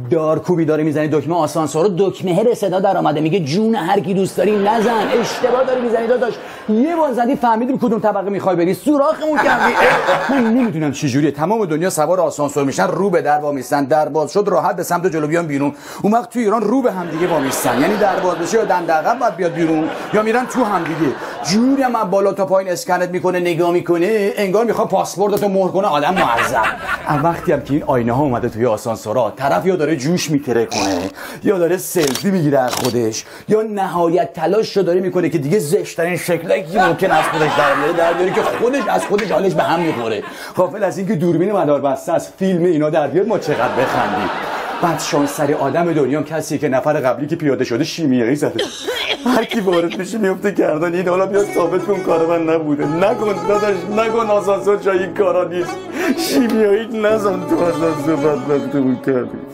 دارکوبی داره میزنی دکمه آسانسور، دکمه هر صدا در اومده میگه جون هر کی دوست داری نزن، اشتباه داری میزنی داداش. یه بار زدی فهمیدیم کدوم طبقه میخوای بری، سوراخمون کردی. من نمیدونم چه جوریه تمام دنیا سوار آسانسور میشن، رو به در وامیستن، در باز شد راحت به سمت جلو بیان بیرون. اون وقت تو ایران رو به هم دیگه وامیستن، یعنی در باز بشه یا دنده عقب باید بیاد بیرون یا میرن تو هم دیگه. جوری هم بالا تا پایین اسکنت میکنه نگاه میکنه انگار میخواد پاسپورتتو مهر کنه. آدم معذب. وقتی هم که این آینه ها اومده توی آسانسورها، طرف یا داره جوش میتره کنه یا داره سلفی میگیره از خودش یا نهایت تلاششو داره میکنه که دیگه زشت‌ترین شکلی که ممکن از خودش در بیاره که خودش از خودش حالش به هم میخوره. غافل از اینکه دوربین مدار بسته از فیلم اینا در بیاد ما چقدر بخندیم. بعد شانس‌ترین آدم دنیا کسیه که نفر قبلی که پیاده شده شیمیایی زده. هر کی وارد میشه میفته گردن این. حالا بیا ثابت کن کار من نبوده. نکن داداش نکن، آسانسور جای این کارا نیست. شیمیایی نزن تو آسانسور بدبختمون کردی.